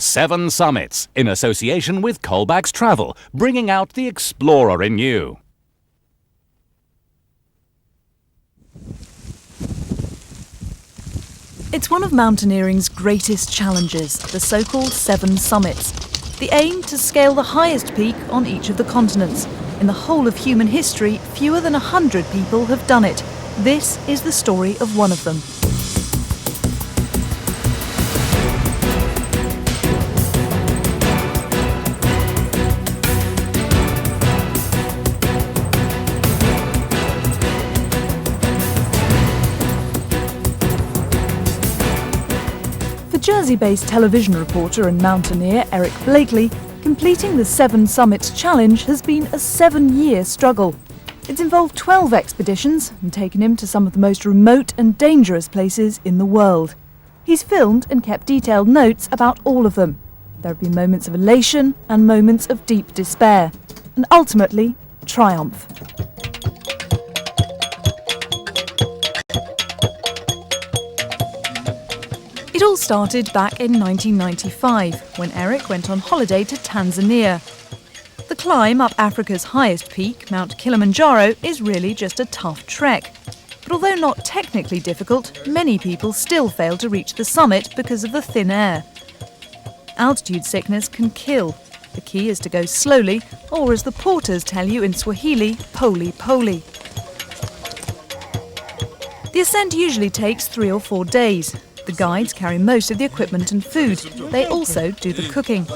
7 Summits, in association with Colback's Travel, bringing out the explorer in you. It's one of mountaineering's greatest challenges, the so-called 7 Summits. The aim to scale the highest peak on each of the continents. In the whole of human history, fewer than 100 people have done it. This is the story of one of them. Jersey-based television reporter and mountaineer Eric Blakeley, completing the 7 Summits Challenge has been a 7-year struggle. It's involved 12 expeditions and taken him to some of the most remote and dangerous places in the world. He's filmed and kept detailed notes about all of them. There have been moments of elation and moments of deep despair, and ultimately, triumph. It all started back in 1995, when Eric went on holiday to Tanzania. The climb up Africa's highest peak, Mount Kilimanjaro, is really just a tough trek. But although not technically difficult, many people still fail to reach the summit because of the thin air. Altitude sickness can kill. The key is to go slowly, or as the porters tell you in Swahili, pole-pole. The ascent usually takes 3 or 4 days. The guides carry most of the equipment and food. They also do the cooking.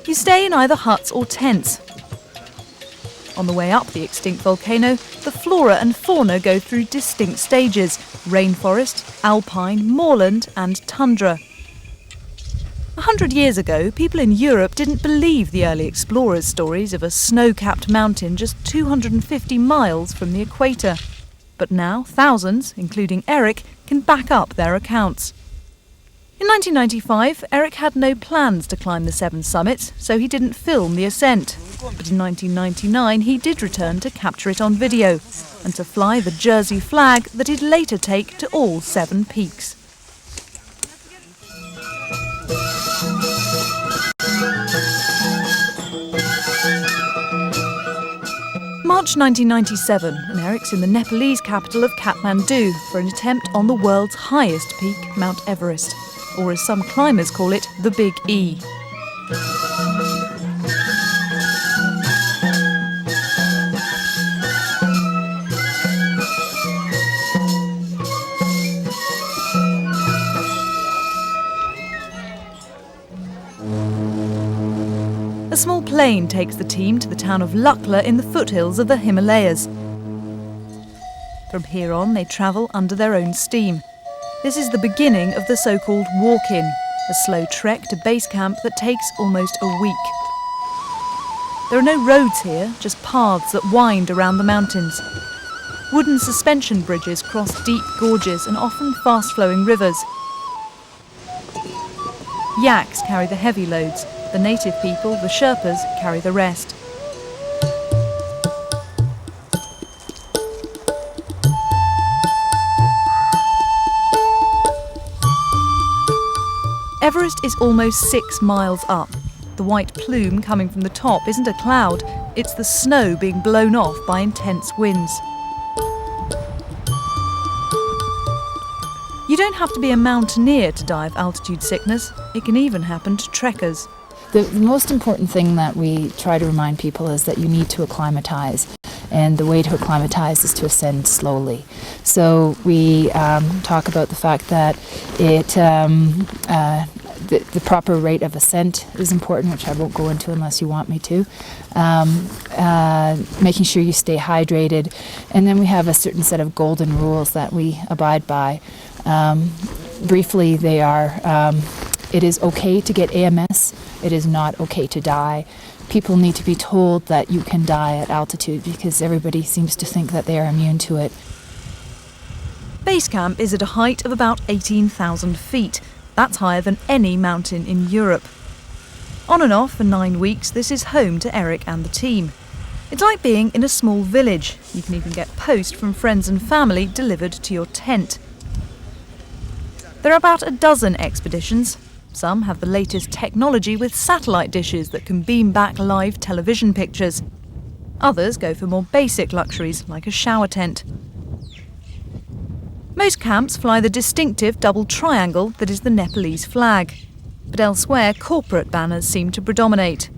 You stay in either huts or tents. On the way up the extinct volcano, the flora and fauna go through distinct stages: rainforest, alpine, moorland and tundra. 100 years ago, people in Europe didn't believe the early explorers' stories of a snow-capped mountain just 250 miles from the equator. But now, thousands, including Eric, can back up their accounts. In 1995, Eric had no plans to climb the 7 summits, so he didn't film the ascent. But in 1999, he did return to capture it on video and to fly the Jersey flag that he'd later take to all 7 peaks. March 1997, and Eric's in the Nepalese capital of Kathmandu for an attempt on the world's highest peak, Mount Everest, or as some climbers call it, the Big E. A small plane takes the team to the town of Lukla in the foothills of the Himalayas. From here on, they travel under their own steam. This is the beginning of the so-called walk-in, a slow trek to base camp that takes almost a week. There are no roads here, just paths that wind around the mountains. Wooden suspension bridges cross deep gorges and often fast-flowing rivers. Yaks carry the heavy loads. The native people, the Sherpas, carry the rest. Everest is almost 6 miles up. The white plume coming from the top isn't a cloud, it's the snow being blown off by intense winds. You don't have to be a mountaineer to die of altitude sickness. It can even happen to trekkers. The most important thing that we try to remind people is that you need to acclimatize, and the way to acclimatize is to ascend slowly. So we talk about the fact that the proper rate of ascent is important, which I won't go into unless you want me to. Making sure you stay hydrated, and then we have a certain set of golden rules that we abide by. Briefly, they are: it is okay to get AMS. It is not okay to die. People need to be told that you can die at altitude because everybody seems to think that they are immune to it. Base camp is at a height of about 18,000 feet. That's higher than any mountain in Europe. On and off for 9 weeks, this is home to Eric and the team. It's like being in a small village. You can even get post from friends and family delivered to your tent. There are about a dozen expeditions. Some have the latest technology with satellite dishes that can beam back live television pictures. Others go for more basic luxuries like a shower tent. Most camps fly the distinctive double triangle that is the Nepalese flag. But elsewhere, corporate banners seem to predominate.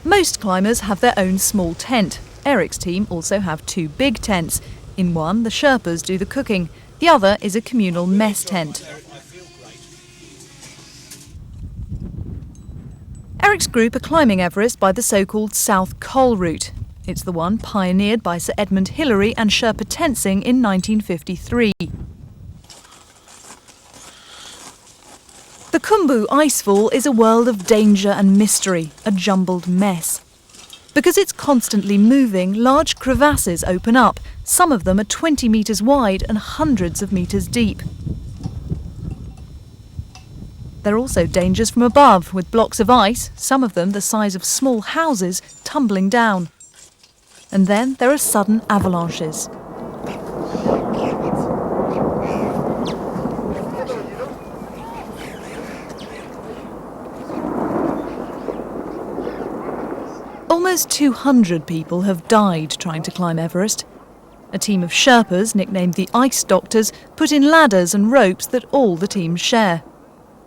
Most climbers have their own small tent. Eric's team also have 2 big tents. In one, the Sherpas do the cooking. The other is a communal mess tent. Eric's group are climbing Everest by the so-called South Col route. It's the one pioneered by Sir Edmund Hillary and Sherpa Tenzing in 1953. The Khumbu icefall is a world of danger and mystery, a jumbled mess. Because it's constantly moving, large crevasses open up. Some of them are 20 metres wide and hundreds of metres deep. There are also dangers from above, with blocks of ice, some of them the size of small houses, tumbling down. And then there are sudden avalanches. Almost 200 people have died trying to climb Everest. A team of Sherpas, nicknamed the Ice Doctors, put in ladders and ropes that all the teams share.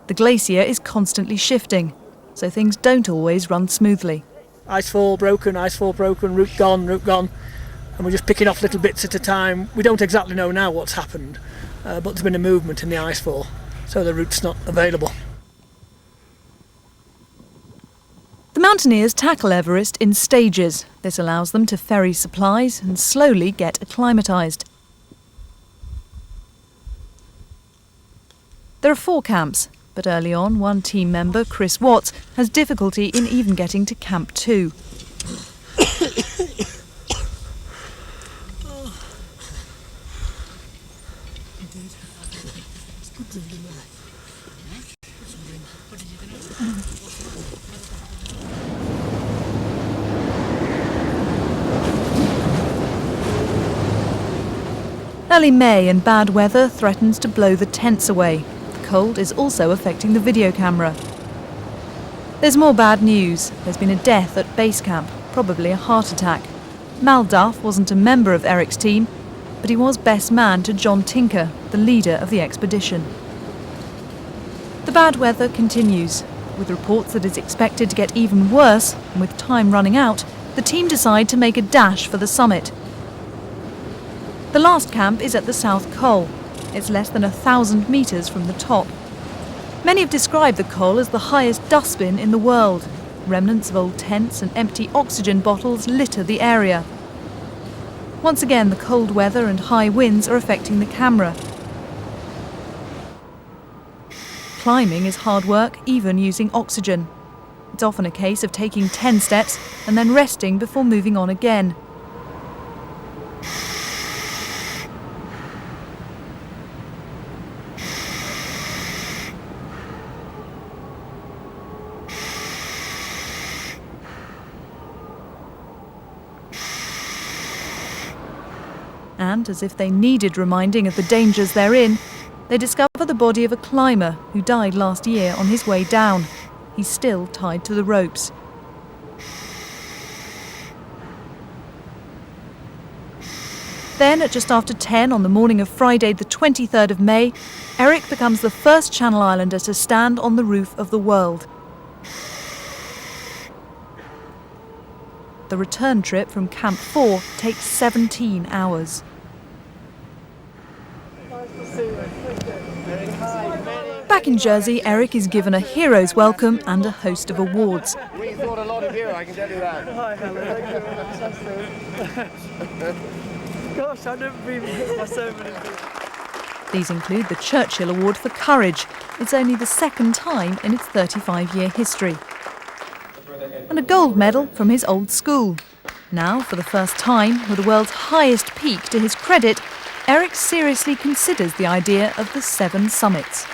The glacier is constantly shifting, so things don't always run smoothly. Icefall broken, route gone, and we're just picking off little bits at a time. We don't exactly know now what's happened, but there's been a movement in the icefall, so the route's not available. The mountaineers tackle Everest in stages. This allows them to ferry supplies and slowly get acclimatised. There are 4 camps, but early on, one team member, Chris Watts, has difficulty in even getting to Camp 2. Early May and bad weather threatens to blow the tents away. The cold is also affecting the video camera. There's more bad news. There's been a death at base camp, probably a heart attack. Mal Duff wasn't a member of Eric's team, but he was best man to John Tinker, the leader of the expedition. The bad weather continues. With reports that it's expected to get even worse, and with time running out, the team decide to make a dash for the summit. The last camp is at the South Col. It's less than 1,000 metres from the top. Many have described the col as the highest dustbin in the world. Remnants of old tents and empty oxygen bottles litter the area. Once again, the cold weather and high winds are affecting the camera. Climbing is hard work, even using oxygen. It's often a case of taking 10 steps and then resting before moving on again. And, as if they needed reminding of the dangers they're in, they discover the body of a climber who died last year on his way down. He's still tied to the ropes. Then, at just after 10 on the morning of Friday the 23rd of May, Eric becomes the first Channel Islander to stand on the roof of the world. The return trip from Camp 4 takes 17 hours. Back in Jersey, Eric is given a hero's welcome and a host of awards. We thought a lot of you, I can tell you that. Hi, Helen. Thank you. Gosh, I've never been hit by so many people. These include the Churchill Award for Courage. It's only the second time in its 35-year history. And a gold medal from his old school. Now, for the first time, with the world's highest peak to his credit, Eric seriously considers the idea of the 7 summits.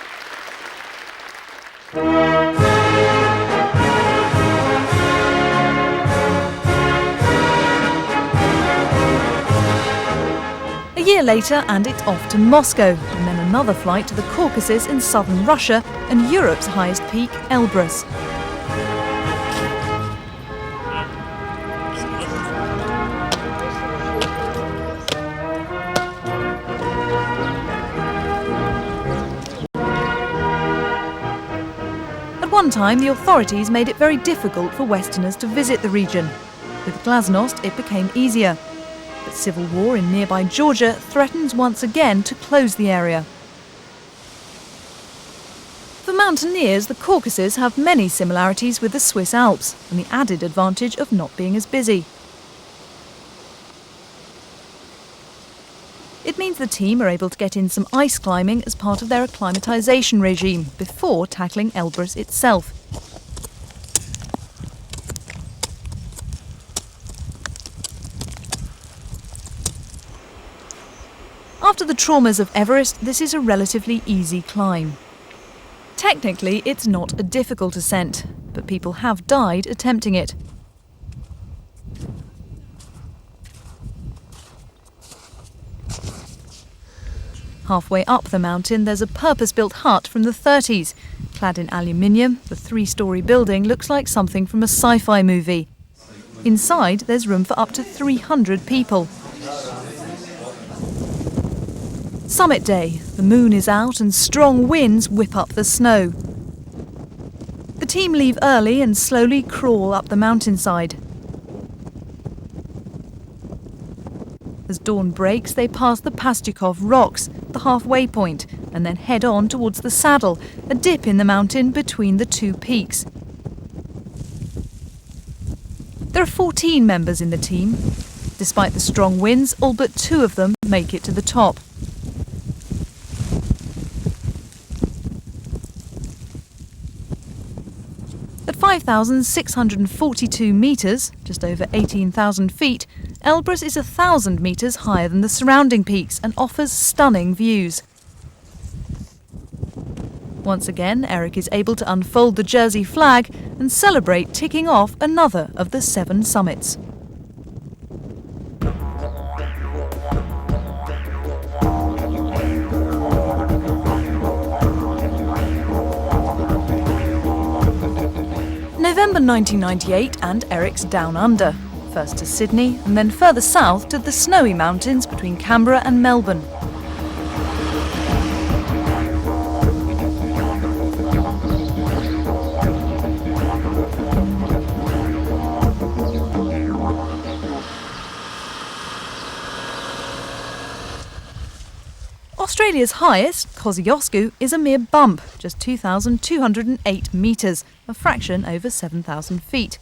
year later and it's off to Moscow, and then another flight to the Caucasus in southern Russia and Europe's highest peak, Elbrus. At one time, the authorities made it very difficult for Westerners to visit the region. With Glasnost, it became easier. But civil war in nearby Georgia threatens once again to close the area. For mountaineers, the Caucasus have many similarities with the Swiss Alps and the added advantage of not being as busy. It means the team are able to get in some ice climbing as part of their acclimatisation regime before tackling Elbrus itself. After the traumas of Everest, this is a relatively easy climb. Technically, it's not a difficult ascent, but people have died attempting it. Halfway up the mountain, there's a purpose-built hut from the 30s. Clad in aluminium, the 3-storey building looks like something from a sci-fi movie. Inside, there's room for up to 300 people. Summit day. The moon is out and strong winds whip up the snow. The team leave early and slowly crawl up the mountainside. As dawn breaks, they pass the Kosciusko rocks, the halfway point, and then head on towards the saddle, a dip in the mountain between the two peaks. There are 14 members in the team. Despite the strong winds, all but 2 of them make it to the top. At 5,642 metres, just over 18,000 feet, Elbrus is 1,000 metres higher than the surrounding peaks and offers stunning views. Once again, Eric is able to unfold the Jersey flag and celebrate ticking off another of the 7 summits. November 1998 and Eric's Down Under. First to Sydney and then further south to the snowy mountains between Canberra and Melbourne. Australia's highest, Kosciusko, is a mere bump, just 2,208 metres, a fraction over 7,000 feet.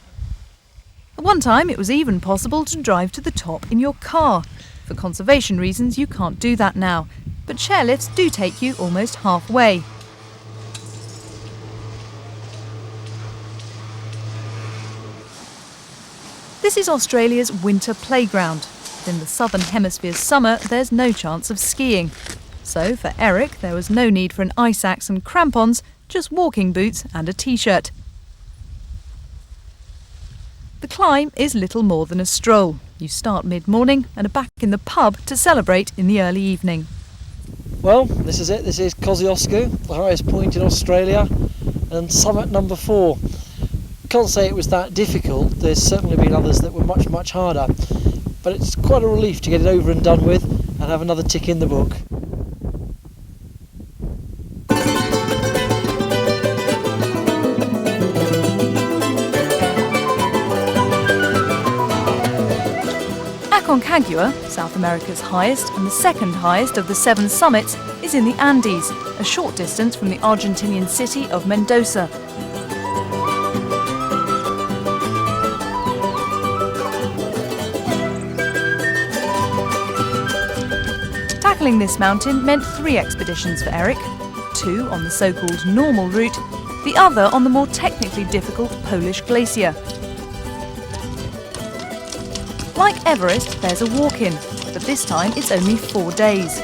At one time, it was even possible to drive to the top in your car. For conservation reasons, you can't do that now, but chairlifts do take you almost halfway. This is Australia's winter playground. In the southern hemisphere's summer, there's no chance of skiing. So, for Eric, there was no need for an ice axe and crampons, just walking boots and a t-shirt. The climb is little more than a stroll. You start mid-morning and are back in the pub to celebrate in the early evening. Well, this is it. This is Kosciusko, the highest point in Australia, and summit number 4. Can't say it was that difficult. There's certainly been others that were much, much harder. But it's quite a relief to get it over and done with and have another tick in the book. Aconcagua, South America's highest and the second highest of the 7 summits, is in the Andes, a short distance from the Argentinian city of Mendoza. Tackling this mountain meant 3 expeditions for Eric, 2 on the so-called normal route, the other on the more technically difficult Polish glacier. Like Everest, there's a walk-in, but this time it's only 4 days.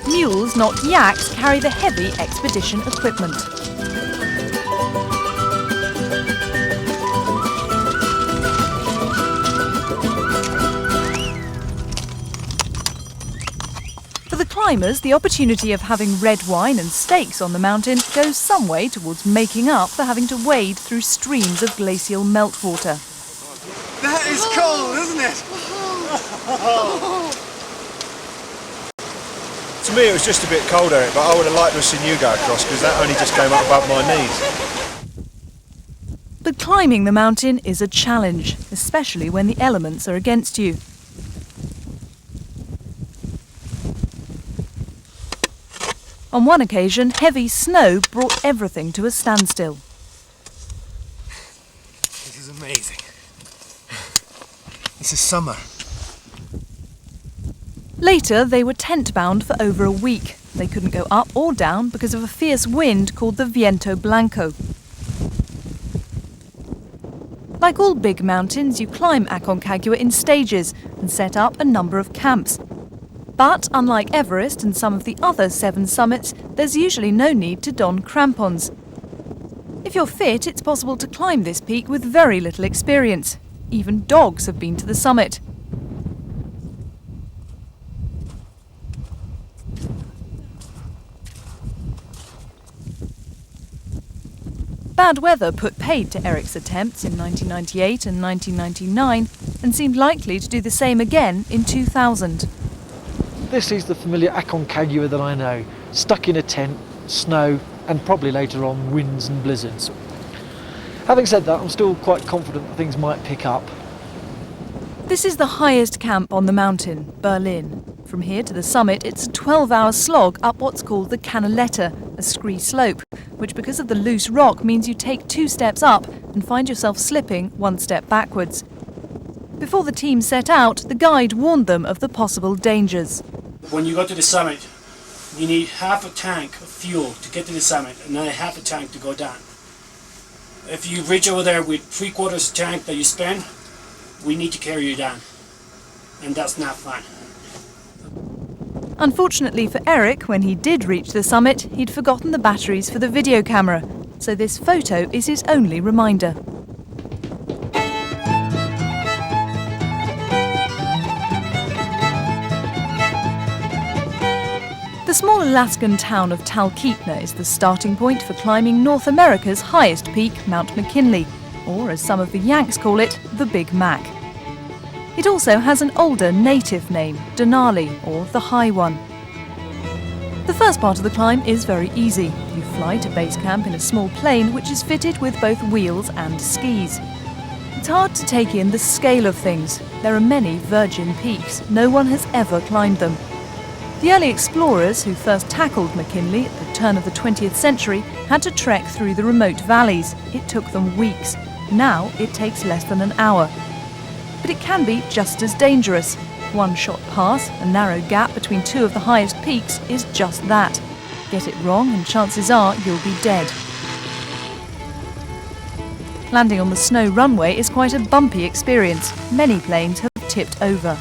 Mules, not yaks, carry the heavy expedition equipment. climbers, the opportunity of having red wine and steaks on the mountain goes some way towards making up for having to wade through streams of glacial meltwater. That is cold, isn't it? To me it was just a bit cold, Eric, but I would have liked to have seen you go across because that only just came up above my knees. But climbing the mountain is a challenge, especially when the elements are against you. On one occasion, heavy snow brought everything to a standstill. This is amazing. This is summer. Later, they were tent-bound for over a week. They couldn't go up or down because of a fierce wind called the Viento Blanco. Like all big mountains, you climb Aconcagua in stages and set up a number of camps. But unlike Everest and some of the other 7 summits, there's usually no need to don crampons. If you're fit, it's possible to climb this peak with very little experience. Even dogs have been to the summit. Bad weather put paid to Eric's attempts in 1998 and 1999 and seemed likely to do the same again in 2000. This is the familiar Aconcagua that I know, stuck in a tent, snow, and probably later on winds and blizzards. Having said that, I'm still quite confident that things might pick up. This is the highest camp on the mountain, Berlin. From here to the summit, it's a 12-hour slog up what's called the Canaleta, a scree slope, which because of the loose rock means you take 2 steps up and find yourself slipping 1 step backwards. Before the team set out, the guide warned them of the possible dangers. When you go to the summit, you need half a tank of fuel to get to the summit and then half a tank to go down. If you reach over there with 3/4 tank that you spend, we need to carry you down. And that's not fun. Unfortunately for Eric, when he did reach the summit, he'd forgotten the batteries for the video camera, so this photo is his only reminder. The small Alaskan town of Talkeetna is the starting point for climbing North America's highest peak, Mount McKinley, or as some of the Yanks call it, the Big Mac. It also has an older native name, Denali, or the High One. The first part of the climb is very easy. You fly to base camp in a small plane which is fitted with both wheels and skis. It's hard to take in the scale of things. There are many virgin peaks. No one has ever climbed them. The early explorers who first tackled McKinley at the turn of the 20th century had to trek through the remote valleys. It took them weeks. Now it takes less than an hour. But it can be just as dangerous. One shot pass, a narrow gap between 2 of the highest peaks, is just that. Get it wrong and chances are you'll be dead. Landing on the snow runway is quite a bumpy experience. Many planes have tipped over.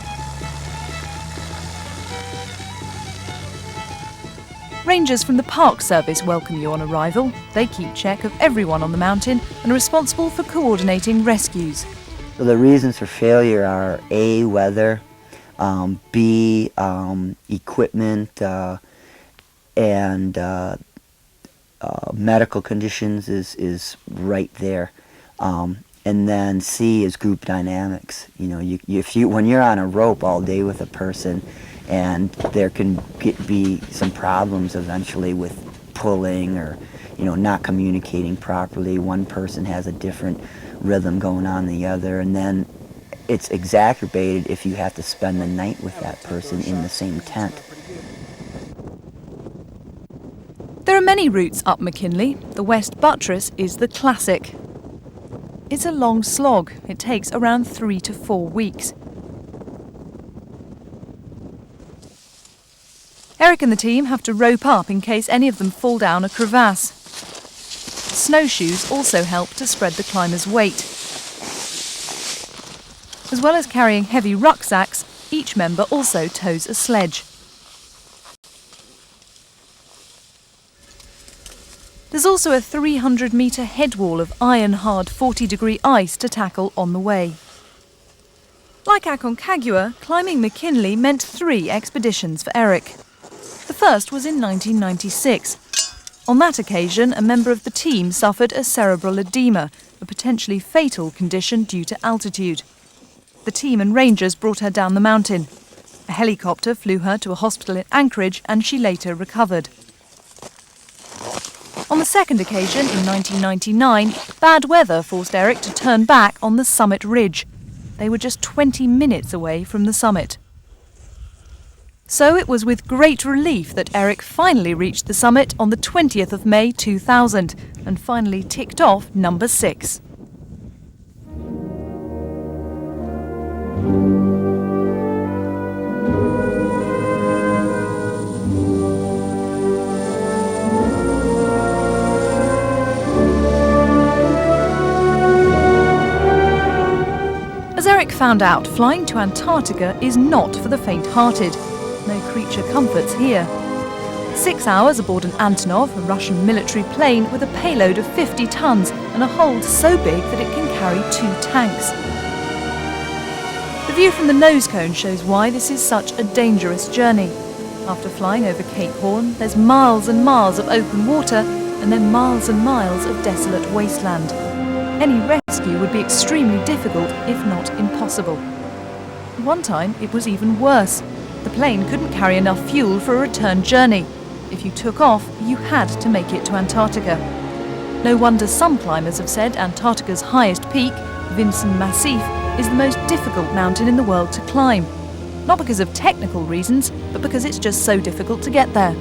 Rangers from the Park Service welcome you on arrival. They keep check of everyone on the mountain and are responsible for coordinating rescues. So the reasons for failure are A, weather, B, equipment, and medical conditions is right there. And then C is group dynamics. You know, when you're on a rope all day with a person, and there can be some problems eventually with pulling or, you know, not communicating properly. One person has a different rhythm going on than the other, and then it's exacerbated if you have to spend the night with that person in the same tent. There are many routes up McKinley. The West Buttress is the classic. It's a long slog. It takes around 3 to 4 weeks. Eric and the team have to rope up in case any of them fall down a crevasse. Snowshoes also help to spread the climbers' weight. As well as carrying heavy rucksacks, each member also tows a sledge. There's also a 300-metre headwall of iron-hard 40-degree ice to tackle on the way. Like Aconcagua, climbing McKinley meant 3 expeditions for Eric. first was in 1996. On that occasion, a member of the team suffered a cerebral edema, a potentially fatal condition due to altitude. The team and rangers brought her down the mountain. A helicopter flew her to a hospital in Anchorage and she later recovered. On the second occasion, in 1999, bad weather forced Eric to turn back on the summit ridge. They were just 20 minutes away from the summit. So it was with great relief that Eric finally reached the summit on the 20th of May 2000 and finally ticked off number 6. As Eric found out, flying to Antarctica is not for the faint-hearted. No creature comforts here. 6 hours aboard an Antonov, a Russian military plane with a payload of 50 tons and a hold so big that it can carry 2 tanks. The view from the nose cone shows why this is such a dangerous journey. After flying over Cape Horn, there's miles and miles of open water and then miles and miles of desolate wasteland. Any rescue would be extremely difficult, if not impossible. One time it was even worse. The plane couldn't carry enough fuel for a return journey. If you took off, you had to make it to Antarctica. No wonder some climbers have said Antarctica's highest peak, Vinson Massif, is the most difficult mountain in the world to climb. Not because of technical reasons, but because it's just so difficult to get there.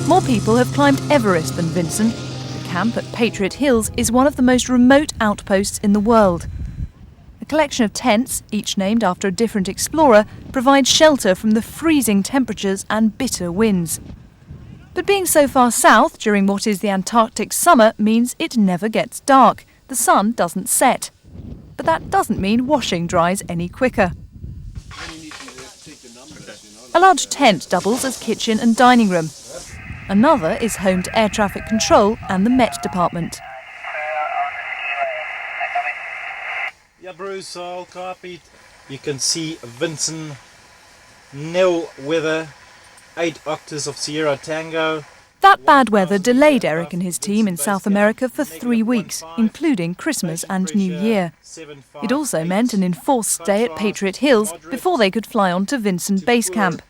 More people have climbed Everest than Vinson. The camp at Patriot Hills is one of the most remote outposts in the world. A collection of tents, each named after a different explorer, provides shelter from the freezing temperatures and bitter winds. But being so far south during what is the Antarctic summer means it never gets dark. The sun doesn't set. But that doesn't mean washing dries any quicker. A large tent doubles as kitchen and dining room. Another is home to air traffic control and the Met Department. Yeah, Bruce, all copied. You can see Vinson, nil weather, 8 octaves of Sierra Tango. That bad weather delayed Eric and his team in South America for 3 weeks, including Christmas and New Year. It also meant an enforced stay at Patriot Hills before they could fly on to Vinson Base Camp.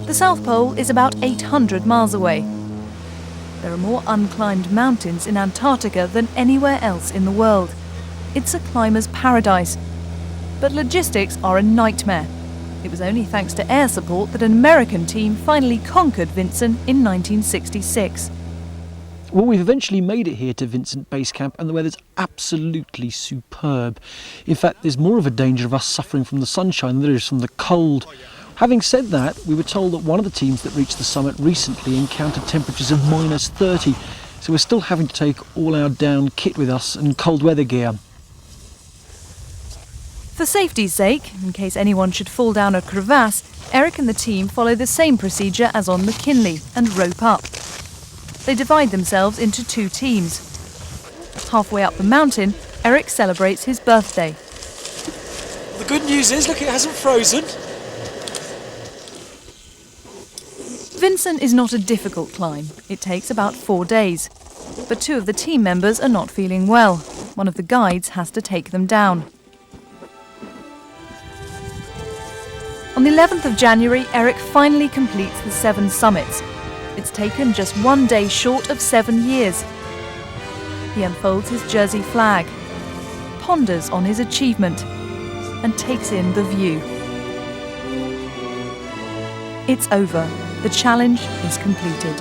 The South Pole is about 800 miles away. There are more unclimbed mountains in Antarctica than anywhere else in the world. It's a climber's paradise. But logistics are a nightmare. It was only thanks to air support that an American team finally conquered Vinson in 1966. Well, we've eventually made it here to Vincent Base Camp and the weather's absolutely superb. In fact, there's more of a danger of us suffering from the sunshine than there is from the cold. Having said that, we were told that one of the teams that reached the summit recently encountered temperatures of -30, so we're still having to take all our down kit with us and cold weather gear. For safety's sake, in case anyone should fall down a crevasse, Eric and the team follow the same procedure as on McKinley and rope up. They divide themselves into 2 teams. Halfway up the mountain, Eric celebrates his birthday. The good news is, look, it hasn't frozen. Vinson is not a difficult climb. It takes about 4 days. But 2 of the team members are not feeling well. One of the guides has to take them down. On the 11th of January, Eric finally completes the 7 summits. It's taken just 1 day short of 7 years. He unfolds his Jersey flag, ponders on his achievement, and takes in the view. It's over. The challenge is completed.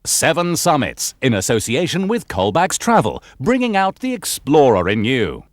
7 summits in association with Colback's Travel, bringing out the explorer in you.